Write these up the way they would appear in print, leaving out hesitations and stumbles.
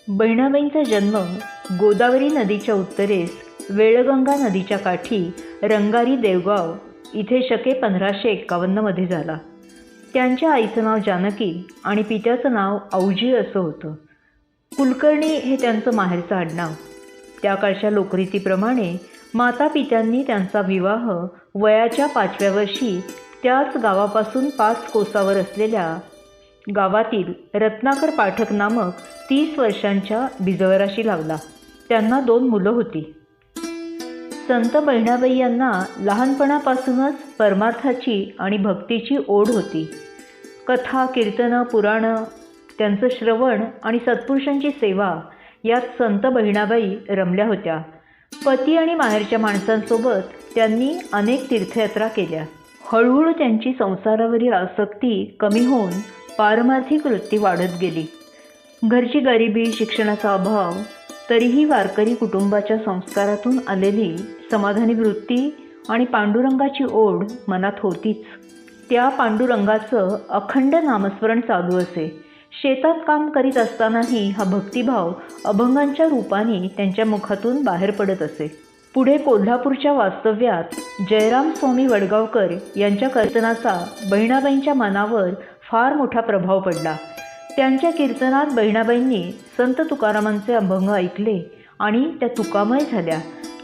बहिणाबाईंचा जन्म गोदावरी नदीच्या उत्तरेस वेळगंगा नदीच्या काठी रंगारी देवगाव इथे शके 1551 झाला. त्यांच्या आईचं नाव जानकी आणि पित्याचं नाव औजी असं होतं. कुलकर्णी हे त्यांचं माहेरचं आडनाव. त्या काळच्या लोकरीतीप्रमाणे माता पित्यांनी त्यांचा विवाह वयाच्या 5व्या वर्षी त्याच गावापासून 5 कोसावर असलेल्या गावातील रत्नाकर पाठक नामक 30 वर्षांच्या बिजवराशी लावला. त्यांना 2 मुलं होती. संत बहिणाबाई यांना लहानपणापासूनच परमार्थाची आणि भक्तीची ओढ होती. कथा, कीर्तनं, पुराणं, त्यांचं श्रवण आणि सत्पुरुषांची सेवा यात संत बहिणाबाई रमल्या होत्या. पती आणि माहेरच्या माणसांसोबत त्यांनी अनेक तीर्थयात्रा केल्या. हळूहळू त्यांची संसारावरील आसक्ती कमी होऊन पारमार्थिक वृत्ती वाढत गेली. घरची गरिबी, शिक्षणाचा अभाव, तरीही वारकरी कुटुंबाच्या संस्कारातून आलेली समाधानी वृत्ती आणि पांडुरंगाची ओढ मनात होतीच. त्या पांडुरंगाचं अखंड नामस्मरण चालू असे. शेतात काम करीत असतानाही हा भक्तिभाव अभंगांच्या रूपाने त्यांच्या मुखातून बाहेर पडत असे. पुढे कोल्हापूरच्या वास्तव्यात जयराम स्वामी वडगावकर यांच्या कीर्तनाचा बहिणाबाईंच्या मनावर फार मोठा प्रभाव पडला. त्यांच्या कीर्तनात बहिणाबाईंनी संत तुकारामांचे अभंग ऐकले आणि त्या तुकामय झाल्या.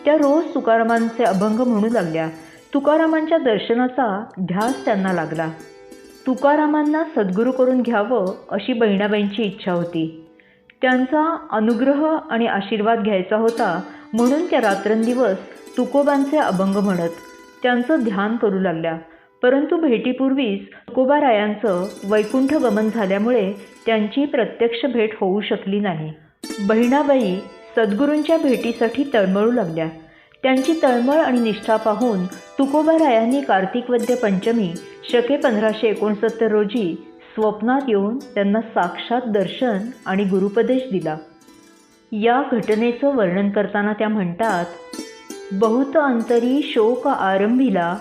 त्या रोज तुकारामांचे अभंग म्हणू लागल्या. तुकारामांच्या दर्शनाचा ध्यास त्यांना लागला. तुकारामांना सद्गुरू करून घ्यावं अशी बहिणाबाईंची इच्छा होती. त्यांचा अनुग्रह आणि आशीर्वाद घ्यायचा होता म्हणून त्या रात्रंदिवस तुकोबांचे अभंग म्हणत त्यांचं ध्यान करू लागल्या. परंतु भेटीपूर्वीच तुकोबारायांचं वैकुंठ गमन झाल्यामुळे त्यांची प्रत्यक्ष भेट होऊ शकली नाही. बहिणाबाई सद्गुरूंच्या भेटीसाठी तळमळू लागल्या. त्यांची तळमळ आणि निष्ठा पाहून तुकोबारायांनी कार्तिक वद्य पंचमी शके 1569 रोजी स्वप्नात येऊन त्यांना साक्षात दर्शन आणि गुरुपदेश दिला. या घटनेचं वर्णन करताना त्या म्हणतात, बहुत अंतरी शोक आरंभिला,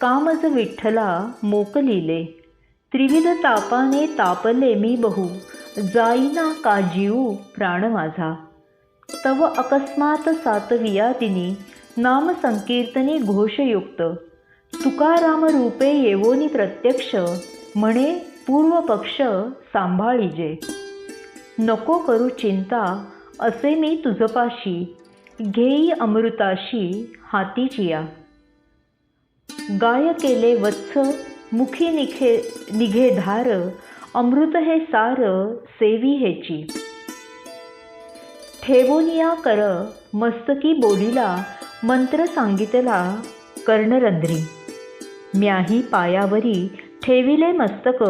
कामज विठ्ठला मोकलिले, त्रिविध तापाने तापले मी बहु, जाईना का जीव प्राण माझा, तव अकस्मात सातविया तिनी, नाम संकीर्तनी घोषयुक्त, तुकाराम रूपे येवोनी प्रत्यक्ष, म्हणे पूर्व पक्ष सांभाळीजे, नको करू चिंता असे मी तुझपाशी, घेई अमृताशी हातीचिया, गाय केले वत्स मुखी निघे धार, अमृत हे सार सेवी हेची, ठेवोनिया कर मस्तकी बोलिला, मंत्र सांगितला कर्णरंध्री, म्याही पायावरी ठेविले मस्तक,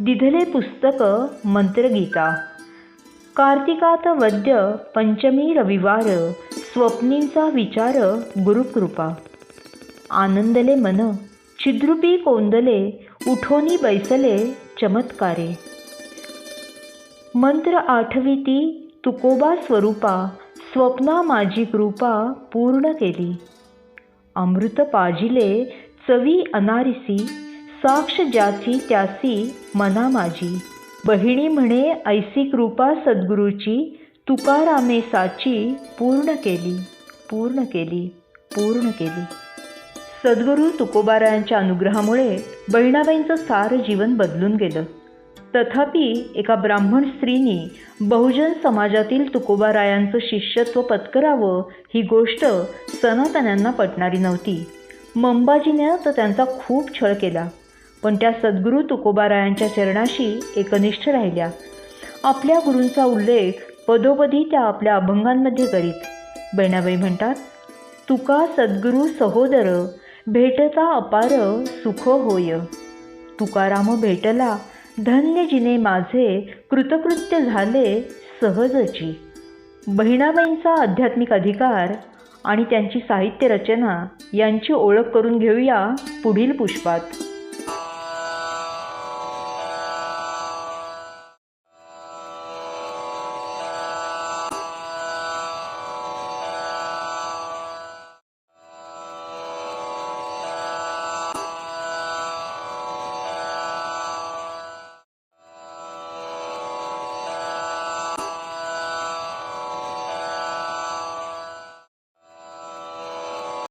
दिधले पुस्तक मंत्रगीता, कार्तिकात वद्य पंचमी रविवार, स्वप्नींचा विचार गुरुकृपा, आनंदले मन छिद्रुपी कोंदले, उठोनी बैसले चमत्कारे, मंत्र आठविती तुकोबा स्वरूपा, स्वप्ना माझी कृपा पूर्ण केली, अमृत पाजिले चवी अनारिसी, साक्ष ज्याची त्यासी मना माझी, बहिणी म्हणे ऐसी कृपा सद्गुरूची, तुकारामे साची पूर्ण केली, पूर्ण केली, पूर्ण केली. सद्गुरू तुकोबारायांच्या अनुग्रहामुळे बहिणाबाईंचं सारं जीवन बदलून गेलं. तथापि एका ब्राह्मण स्त्रीनी बहुजन समाजातील तुकोबारायांचं शिष्यत्व पत्करावं ही गोष्ट सनातन्यांना पटणारी नव्हती. मंबाजीने तर त्यांचा खूप छळ केला, पण त्या सद्गुरू तुकोबारायांच्या चरणाशी एकनिष्ठ राहिल्या. आपल्या गुरूंचा उल्लेख पदोपदी त्या आपल्या अभंगांमध्ये करीत. बहिणाबाई म्हणतात, तुका सद्गुरू सहोदर, भेटता अपार सुख होय, तुकाराम भेटला धन्य जिने माझे, कृतकृत्य झाले सहजची. बहिणाबाईंचा आध्यात्मिक अधिकार आणि त्यांची साहित्य रचना यांची ओळख करून घेऊया पुढील पुष्पात.